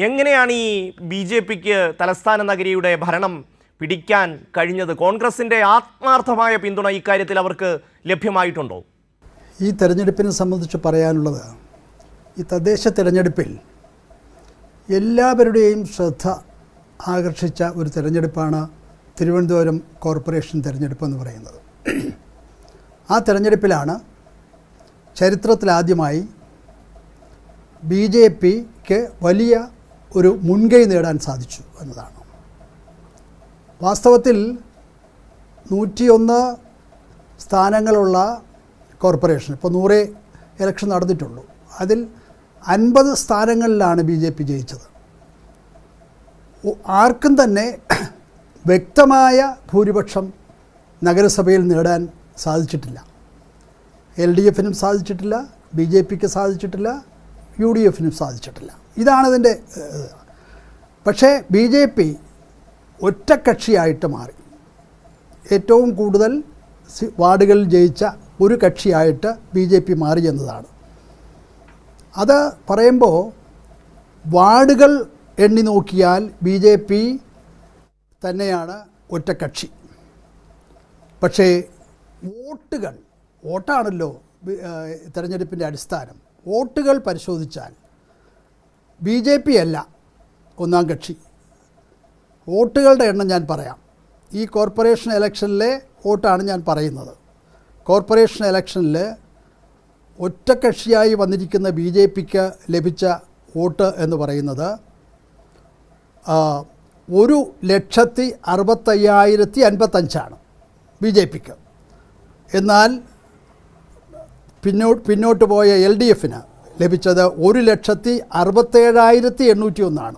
എങ്ങനെയാണ് ഈ ബി.ജെ.പിക്ക് തലസ്ഥാന നഗരിയുടെ ഭരണം പിടിക്കാൻ കഴിഞ്ഞത്? കോൺഗ്രസിൻ്റെ ആത്മാർത്ഥമായ പിന്തുണ ഇക്കാര്യത്തിൽ അവർക്ക് ലഭ്യമായിട്ടുണ്ടോ? ഈ തെരഞ്ഞെടുപ്പിനെ സംബന്ധിച്ച് പറയാനുള്ളത്, ഈ തദ്ദേശ തെരഞ്ഞെടുപ്പിൽ എല്ലാവരുടെയും ശ്രദ്ധ ആകർഷിച്ച ഒരു തെരഞ്ഞെടുപ്പാണ് തിരുവനന്തപുരം കോർപ്പറേഷൻ തെരഞ്ഞെടുപ്പ് എന്ന് പറയുന്നത്. ആ തെരഞ്ഞെടുപ്പിലാണ് ചരിത്രത്തിലാദ്യമായി ബി.ജെ.പിക്ക് വലിയ ഒരു മുൻകൈ നേടാൻ സാധിച്ചു എന്നതാണ്. വാസ്തവത്തിൽ 101 സ്ഥാനങ്ങളുള്ള കോർപ്പറേഷൻ, ഇപ്പോൾ 100 ഇലക്ഷൻ നടന്നിട്ടുള്ളൂ. അതിൽ 50 സ്ഥാനങ്ങളിലാണ് ബി.ജെ.പി ജയിച്ചത്. ആർക്കും തന്നെ വ്യക്തമായ ഭൂരിപക്ഷം നഗരസഭയിൽ നേടാൻ സാധിച്ചിട്ടില്ല. LDFനും സാധിച്ചിട്ടില്ല, ബി.ജെ.പിക്ക് സാധിച്ചിട്ടില്ല, UDFനും സാധിച്ചിട്ടില്ല. ഇതാണിതിൻ്റെ. പക്ഷേ ബി.ജെ.പി ഒറ്റക്കക്ഷിയായിട്ട് മാറി. ഏറ്റവും കൂടുതൽ വാർഡുകളിൽ ജയിച്ച ഒരു കക്ഷിയായിട്ട് ബി.ജെ.പി മാറി എന്നതാണ്. അത് പറയുമ്പോൾ വാർഡുകൾ എണ്ണി നോക്കിയാൽ ബി.ജെ.പി തന്നെയാണ് ഒറ്റക്കക്ഷി. പക്ഷേ വോട്ടാണല്ലോ തെരഞ്ഞെടുപ്പിൻ്റെ അടിസ്ഥാനം. വോട്ടുകൾ പരിശോധിച്ചാൽ ബി.ജെ.പി അല്ല ഒന്നാം കക്ഷി. വോട്ടുകളുടെ എണ്ണം ഞാൻ പറയാം. ഈ കോർപ്പറേഷൻ ഇലക്ഷനിലെ വോട്ടാണ് ഞാൻ പറയുന്നത്. കോർപ്പറേഷൻ ഇലക്ഷനിൽ ഒറ്റക്കക്ഷിയായി വന്നിരിക്കുന്ന ബി.ജെ.പിക്ക് ലഭിച്ച വോട്ട് എന്ന് പറയുന്നത് 1,65,055 ബി.ജെ.പിക്ക്. എന്നാൽ പിന്നോട്ട് പോയ LDFന് ലഭിച്ചത് 1,67,801.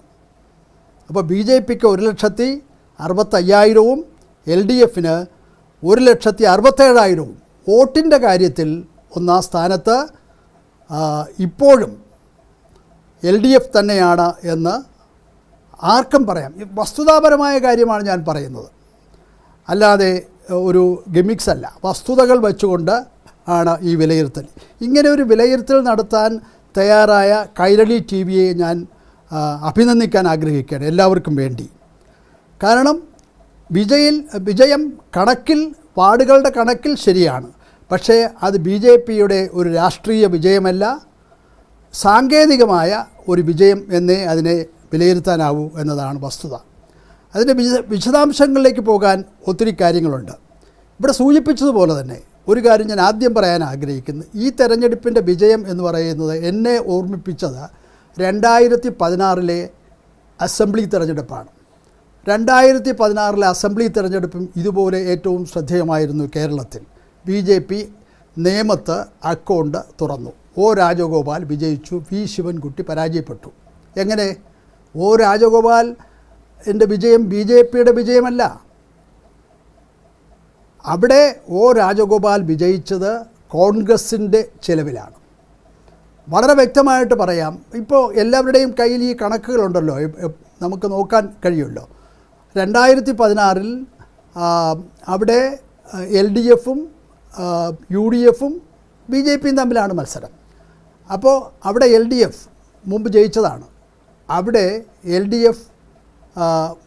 അപ്പോൾ ബി.ജെ.പിക്ക് 1,65,000-ഉം LDFന് 1,67,000-ഉം. വോട്ടിൻ്റെ കാര്യത്തിൽ ഒന്നാം സ്ഥാനത്ത് ഇപ്പോഴും LDF തന്നെയാണ് എന്ന് ആർക്കും പറയാം. വസ്തുതാപരമായ കാര്യമാണ് ഞാൻ പറയുന്നത്, അല്ലാതെ ഒരു ഗിമിക്സ് അല്ല. വസ്തുതകൾ വെച്ചുകൊണ്ട് ആണ് ഈ വിലയിരുത്തൽ. ഇങ്ങനെ ഒരു വിലയിരുത്തൽ നടത്താൻ തയ്യാറായ കൈരളി TV-യെ ഞാൻ അഭിനന്ദിക്കാൻ ആഗ്രഹിക്കുകയാണ്, എല്ലാവർക്കും വേണ്ടി. കാരണം വിജയം കണക്കിൽ, വാർഡുകളുടെ കണക്കിൽ ശരിയാണ്. പക്ഷേ അത് ബി.ജെ.പിയുടെ ഒരു രാഷ്ട്രീയ വിജയമല്ല, സാങ്കേതികമായ ഒരു വിജയം എന്നേ അതിനെ വിലയിരുത്താനാവൂ എന്നതാണ് വസ്തുത. അതിൻ്റെ വിശദാംശങ്ങളിലേക്ക് പോകാൻ ഒത്തിരി കാര്യങ്ങളുണ്ട്. ഇവിടെ സൂചിപ്പിച്ചതുപോലെ തന്നെ ഒരു കാര്യം ഞാൻ ആദ്യം പറയാൻ ആഗ്രഹിക്കുന്നു. ഈ തെരഞ്ഞെടുപ്പിൻ്റെ വിജയം എന്ന് പറയുന്നത് എന്നെ ഓർമ്മിപ്പിച്ചത് 2016 അസംബ്ലി തെരഞ്ഞെടുപ്പാണ്. 2016 അസംബ്ലി തെരഞ്ഞെടുപ്പും ഇതുപോലെ ഏറ്റവും ശ്രദ്ധേയമായിരുന്നു കേരളത്തിൽ. ബി.ജെ.പി നേമത്ത് അക്കൗണ്ട് തുറന്നു. രാജഗോപാൽ വിജയിച്ചു, വി ശിവൻകുട്ടി പരാജയപ്പെട്ടു. എങ്ങനെ? രാജഗോപാൽ എൻ്റെ വിജയം ബി.ജെ.പിയുടെ വിജയമല്ല. അവിടെ രാജഗോപാൽ വിജയിച്ചത് കോൺഗ്രസിൻ്റെ ചെലവിലാണ്. വളരെ വ്യക്തമായിട്ട് പറയാം. ഇപ്പോൾ എല്ലാവരുടെയും കയ്യിൽ ഈ കണക്കുകളുണ്ടല്ലോ, നമുക്ക് നോക്കാൻ കഴിയുമല്ലോ. 2016 അവിടെ LDFും UDFും ബി.ജെ.പിയും തമ്മിലാണ് മത്സരം. അപ്പോൾ അവിടെ LDF മുമ്പ് ജയിച്ചതാണ്. അവിടെ LDF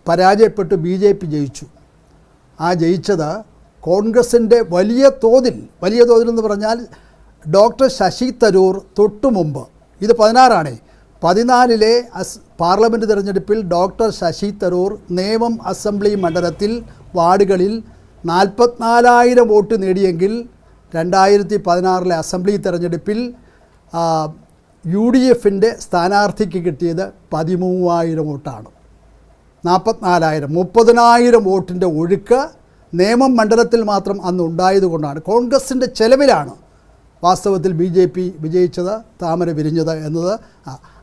പരാജയപ്പെട്ടു, ബി.ജെ.പി ജയിച്ചു. ആ ജയിച്ചത് കോൺഗ്രസിൻ്റെ വലിയ തോതിൽ എന്ന് പറഞ്ഞാൽ ഡോക്ടർ ശശി തരൂർ തൊട്ടു മുമ്പ്, ഇത് 16 14 പാർലമെൻറ്റ് തിരഞ്ഞെടുപ്പിൽ ഡോക്ടർ ശശി തരൂർ നേമം അസംബ്ലി മണ്ഡലത്തിൽ വാർഡുകളിൽ 44,000 വോട്ട് നേടിയെങ്കിൽ 2016 അസംബ്ലി തിരഞ്ഞെടുപ്പിൽ UDFൻ്റെ സ്ഥാനാർത്ഥിക്ക് കിട്ടിയത് 13,000 വോട്ടാണ്. 44,000 30,000 വോട്ടിൻ്റെ ഒഴുക്ക് നേമം മണ്ഡലത്തിൽ മാത്രം അന്ന് ഉണ്ടായതുകൊണ്ടാണ്. കോൺഗ്രസിൻ്റെ ചെലവിലാണ് വാസ്തവത്തിൽ ബി.ജെ.പി വിജയിച്ചത്, താമര വിരിഞ്ഞത് എന്നത്.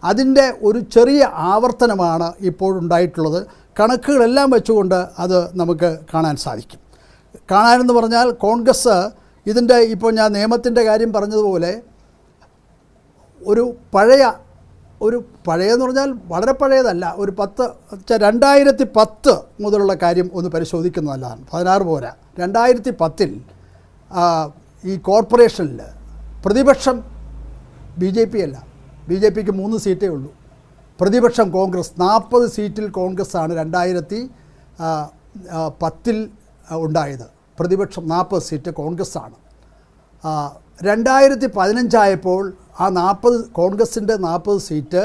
അതിൻ്റെ ഒരു ചെറിയ ആവർത്തനമാണ് ഇപ്പോഴുണ്ടായിട്ടുള്ളത്. കണക്കുകളെല്ലാം വെച്ചുകൊണ്ട് അത് നമുക്ക് കാണാൻ സാധിക്കും. കാണാനെന്ന് പറഞ്ഞാൽ കോൺഗ്രസ് ഇതിൻ്റെ, ഇപ്പോൾ ഞാൻ നിയമത്തിൻ്റെ കാര്യം പറഞ്ഞതുപോലെ, ഒരു പഴയെന്ന് പറഞ്ഞാൽ വളരെ പഴയതല്ല, ഒരു 2010 മുതലുള്ള കാര്യം ഒന്ന് പരിശോധിക്കുന്നത് നല്ലതാണ്. 16 പോരാ. 2010 ഈ കോർപ്പറേഷനിൽ പ്രതിപക്ഷം ബി.ജെ.പി അല്ല, ബി.ജെ.പിക്ക് 3 സീറ്റേ ഉള്ളൂ. പ്രതിപക്ഷം കോൺഗ്രസ് 40 സീറ്റിൽ കോൺഗ്രസ്സാണ് 2010 ഉണ്ടായത്. പ്രതിപക്ഷം 40 സീറ്റ് കോൺഗ്രസ്സാണ്. 2015 ആയപ്പോൾ ആ 40 കോൺഗ്രസിൻ്റെ 40 സീറ്റ്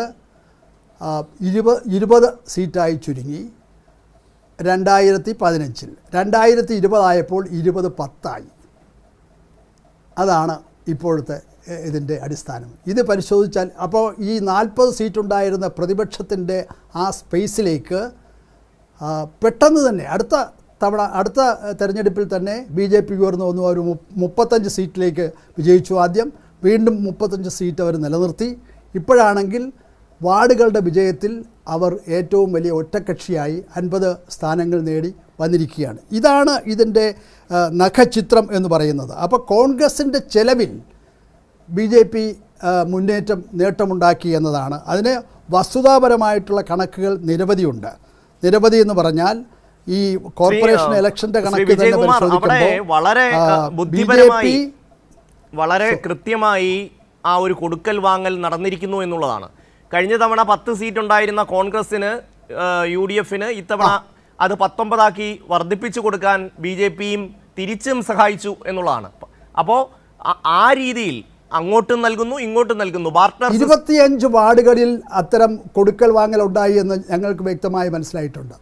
20 സീറ്റായി ചുരുങ്ങി 2015. 2020 ആയപ്പോൾ 20-10 അതാണ് ഇപ്പോഴത്തെ ഇതിൻ്റെ അടിസ്ഥാനം. ഇത് പരിശോധിച്ചാൽ അപ്പോൾ ഈ 40 സീറ്റുണ്ടായിരുന്ന പ്രതിപക്ഷത്തിൻ്റെ ആ സ്പേസിലേക്ക് പെട്ടെന്ന് തന്നെ അടുത്ത തെരഞ്ഞെടുപ്പിൽ തന്നെ BJP ഉയർന്നു വന്നു. ഒരു 35 സീറ്റിലേക്ക് വിജയിച്ചു. ആദ്യം വീണ്ടും 35 സീറ്റ് അവർ നിലനിർത്തി. ഇപ്പോഴാണെങ്കിൽ വാർഡുകളുടെ വിജയത്തിൽ അവർ ഏറ്റവും വലിയ ഒറ്റക്കക്ഷിയായി 50 സ്ഥാനങ്ങൾ നേടി വന്നിരിക്കുകയാണ്. ഇതാണ് ഇതിൻ്റെ നഖചിത്രം എന്ന് പറയുന്നത്. അപ്പോൾ കോൺഗ്രസിൻ്റെ ചെലവിൽ BJP നേട്ടമുണ്ടാക്കി എന്നതാണ്. അതിന് വസ്തുതാപരമായിട്ടുള്ള കണക്കുകൾ നിരവധിയുണ്ട്. നിരവധി എന്ന് പറഞ്ഞാൽ ഈ കോർപ്പറേഷൻ ഇലക്ഷൻ്റെ കണക്ക് തന്നെ പരിശോധിക്കുമ്പോൾ വളരെ ബുദ്ധിപരമായി വളരെ കൃത്യമായി ആ ഒരു കൊടുക്കൽ വാങ്ങൽ നടന്നിരിക്കുന്നു എന്നുള്ളതാണ്. കഴിഞ്ഞ തവണ 10 സീറ്റ് ഉണ്ടായിരുന്ന കോൺഗ്രസിന് UDFന് ഇത്തവണ അത് 19 വർദ്ധിപ്പിച്ചു കൊടുക്കാൻ BJPയും തിരിച്ചും സഹായിച്ചു എന്നുള്ളതാണ്. അപ്പോൾ ആ രീതിയിൽ അങ്ങോട്ടും നൽകുന്നു ഇങ്ങോട്ടും നൽകുന്നു. 25 വാർഡുകളിൽ അത്തരം കൊടുക്കൽ വാങ്ങൽ ഉണ്ടായി എന്ന് ഞങ്ങൾക്ക് വ്യക്തമായി മനസ്സിലായിട്ടുണ്ട്.